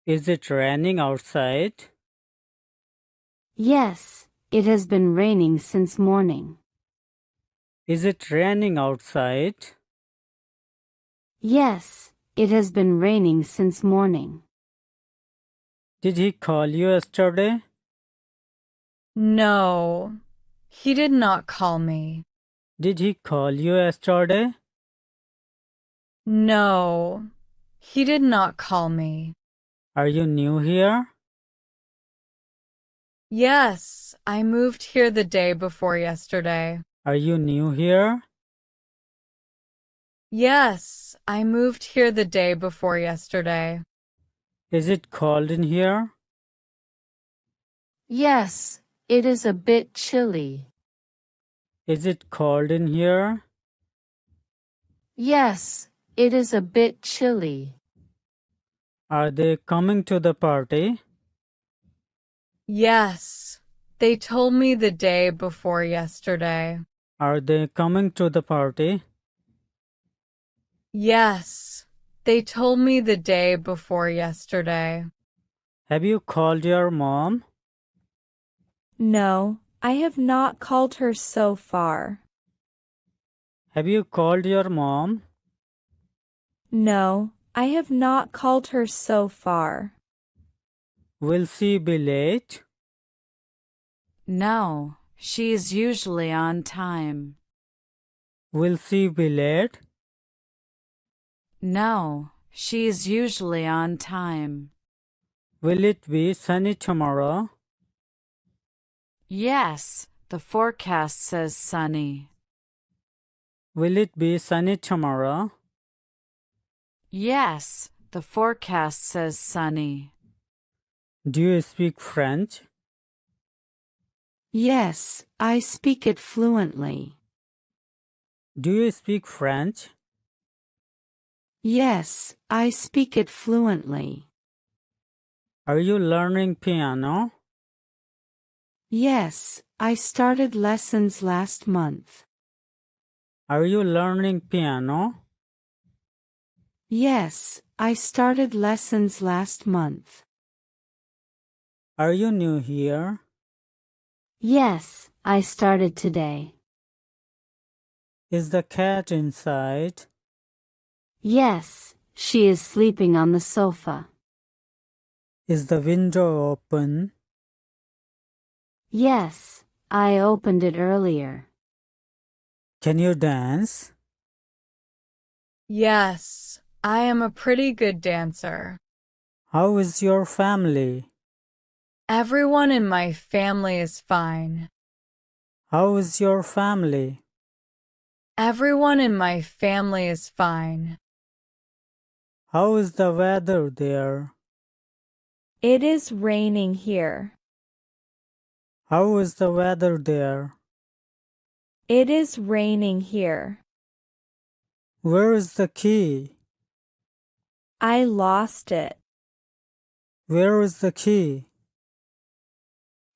Is it raining outside? Yes, it has been raining since morning. Is it raining outside? Yes, it has been raining since morning. Did he call you yesterday? No, he did not call me. Did he call you yesterday? No, he did not call me. Are you new here? Yes, I moved here the day before yesterday. Are you new here? Yes, I moved here the day before yesterday. Is it cold in here? Yes, it is a bit chilly. Is it cold in here? Yes, it is a bit chilly. Are they coming to the party? Yes, they told me the day before yesterday. Are they coming to the party? Yes, they told me the day before yesterday. Have you called your mom? No, I have not called her so far. Have you called your mom? No, I have not called her so far. Will she be late? No, she is usually on time. Will she be late? No, she is usually on time. Will it be sunny tomorrow? Yes, the forecast says sunny. Will it be sunny tomorrow? Yes, the forecast says sunny. Do you speak French? Yes, I speak it fluently. Do you speak French? Yes, I speak it fluently. Are you learning piano? Yes, I started lessons last month. Are you learning piano? Yes, I started lessons last month. Are you new here? Yes, I started today. Is the cat inside? Yes, she is sleeping on the sofa. Is the window open? Yes, I opened it earlier. Can you dance? Yes, I am a pretty good dancer. How is your family? Everyone in my family is fine. How is your family? Everyone in my family is fine. How is the weather there? It is raining here. How is the weather there? It is raining here. Where is the key? I lost it. Where is the key?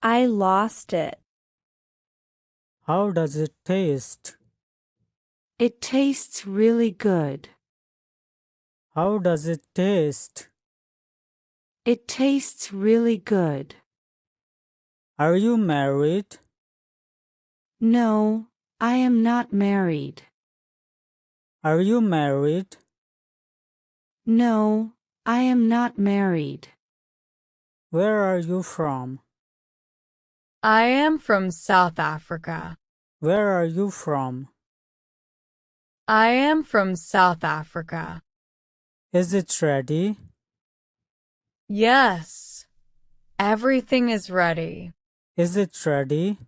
I lost it. How does it taste? It tastes really good. How does it taste? It tastes really good. Are you married? No, I am not married. Are you married? No, I am not married. Where are you from? I am from South Africa. Where are you from? I am from South Africa. Is it ready? Yes, everything is ready. Is it ready?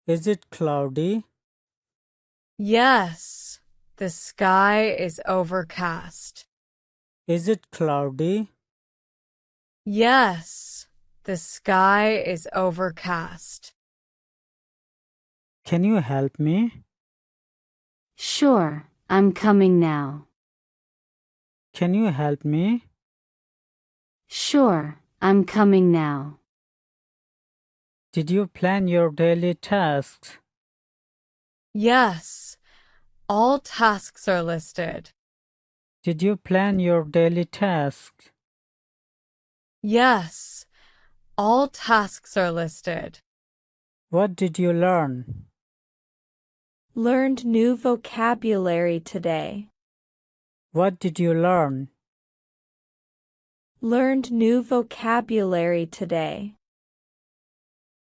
Is it cloudy? Yes, the sky is overcast. Is it cloudy? Yes, the sky is overcast. Can you help me? Sure, I'm coming now. Can you help me? Sure, I'm coming now. Did you plan your daily tasks? Yes, all tasks are listed. Did you plan your daily tasks? Yes, all tasks are listed. What did you learn? Learned new vocabulary today. What did you learn? Learned new vocabulary today.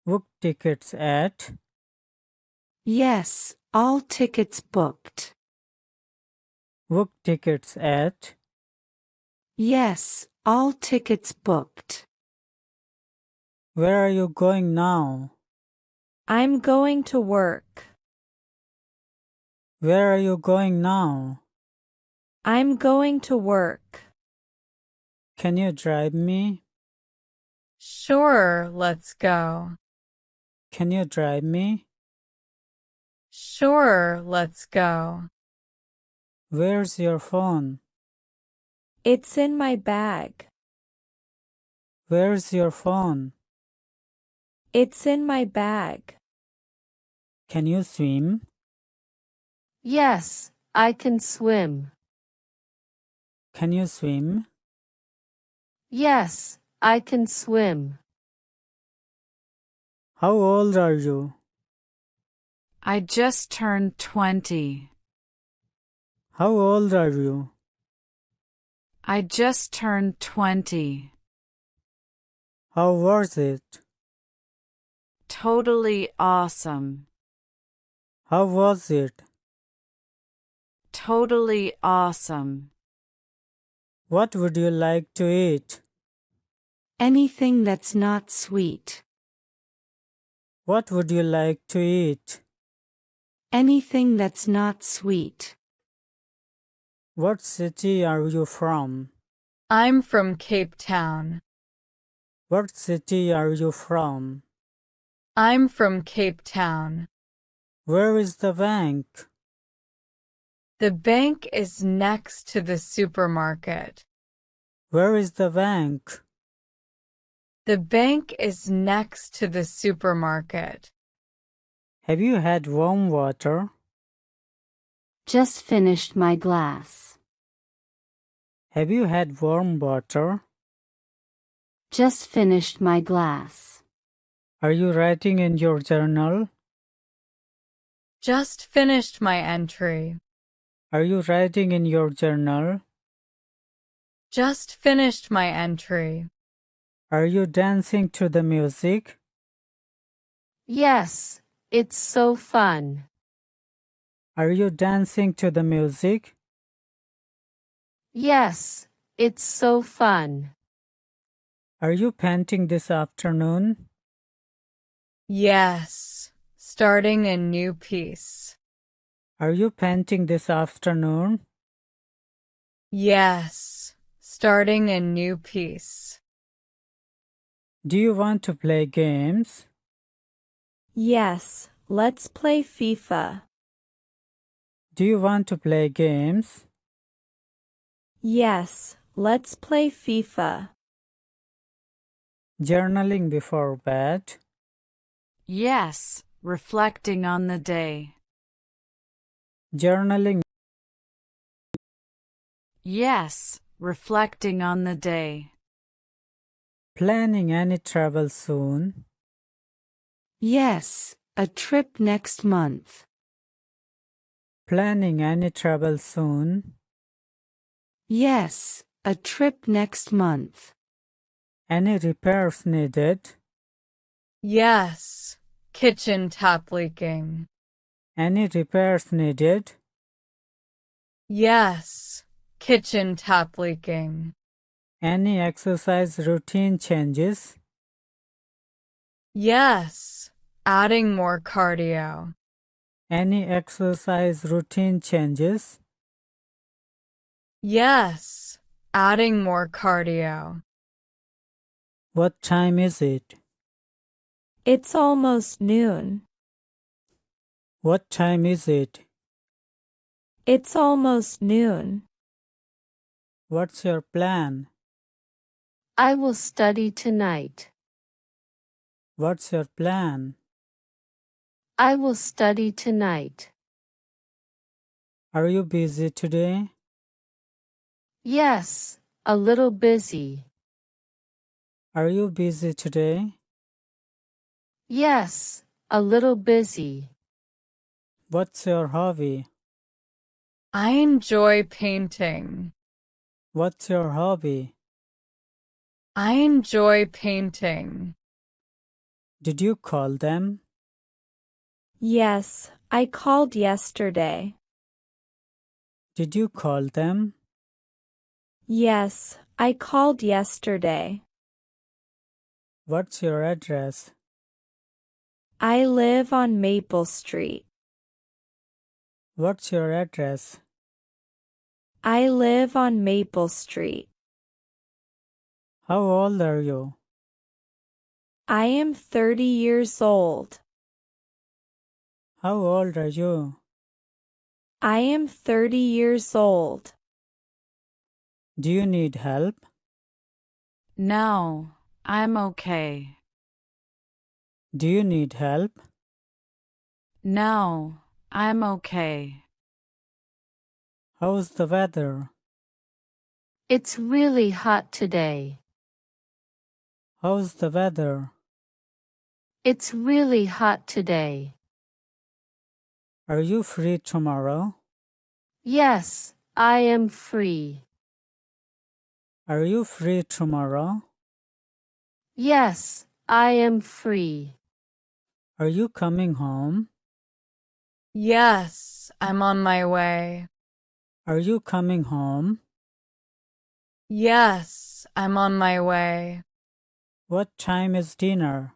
Book tickets at. Yes, all tickets booked. Book tickets at. Yes, all tickets booked. Where are you going now? I'm going to work. Where are you going now? I'm going to work. Can you drive me? Sure, let's go. Can you drive me? Sure, let's go. Where's your phone? It's in my bag. Where's your phone? It's in my bag. Can you swim? Yes, I can swim. Can you swim? Yes, I can swim. How old are you? I just turned 20. How old are you? I just turned 20. How was it? Totally awesome. How was it? Totally awesome. What would you like to eat? Anything that's not sweet. What would you like to eat? Anything that's not sweet. What city are you from? I'm from Cape Town. What city are you from? I'm from Cape Town. Where is the bank? The bank is next to the supermarket. Where is the bank? The bank is next to the supermarket. Have you had warm water? Just finished my glass. Have you had warm water? Just finished my glass. Are you writing in your journal? Just finished my entry. Are you writing in your journal? Just finished my entry. Are you dancing to the music? Yes, it's so fun. Are you dancing to the music? Yes, it's so fun. Are you painting this afternoon? Yes, starting a new piece. Are you painting this afternoon? Yes, starting a new piece. Do you want to play games? Yes, let's play FIFA. Do you want to play games? Yes, let's play FIFA. Journaling before bed? Yes, reflecting on the day. Journaling. Yes, reflecting on the day. Planning any travel soon? Yes, a trip next month. Planning any travel soon? Yes, a trip next month. Any repairs needed? Yes, kitchen tap leaking. Any repairs needed? Yes, kitchen tap leaking. Any exercise routine changes? Yes, adding more cardio. Any exercise routine changes? Yes, adding more cardio. What time is it? It's almost noon. What time is it? It's almost noon. What's your plan? I will study tonight. What's your plan? I will study tonight. Are you busy today? Yes, a little busy. Are you busy today? Yes, a little busy. What's your hobby? I enjoy painting. What's your hobby? I enjoy painting. Did you call them? Yes, I called yesterday. Did you call them? Yes, I called yesterday. What's your address? I live on Maple Street. What's your address? I live on Maple Street. How old are you? I am 30 years old. How old are you? I am 30 years old. Do you need help? No, I'm okay. Do you need help? No, I'm okay. How's the weather? It's really hot today. How's the weather? It's really hot today. Are you free tomorrow? Yes, I am free. Are you free tomorrow? Yes, I am free. Are you coming home? Yes, I'm on my way. Are you coming home? Yes, I'm on my way. What time is dinner?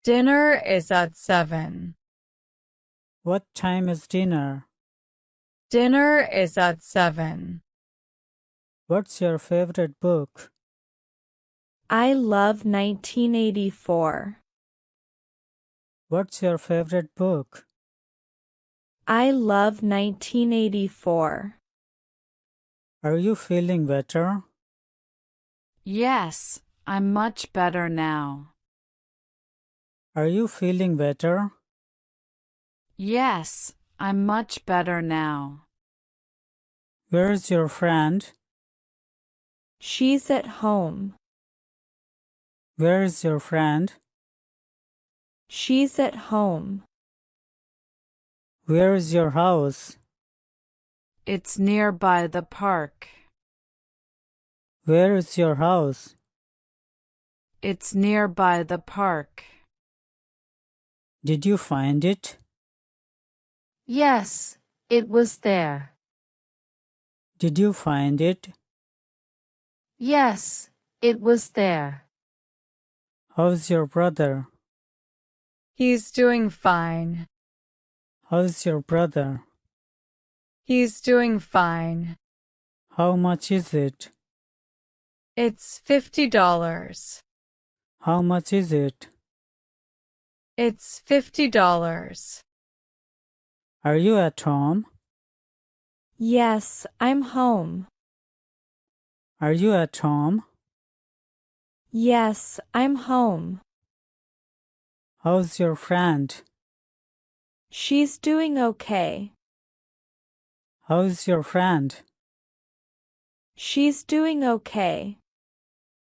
Dinner is at 7. What time is dinner? Dinner is at 7. What's your favorite book? I love 1984. What's your favorite book? I love 1984. Are you feeling better? Yes, I'm much better now. Are you feeling better? Yes, I'm much better now. Where's your friend? She's at home. Where's your friend? She's at home. Where's your house? It's nearby the park. Where is your house? It's nearby the park. Did you find it? Yes, it was there. Did you find it? Yes, it was there. How's your brother? He's doing fine. How's your brother? He's doing fine. How much is it? It's $50. How much is it? It's $50. Are you at home? Yes, I'm home. Are you at home? Yes, I'm home. How's your friend? She's doing okay. How's your friend? She's doing okay.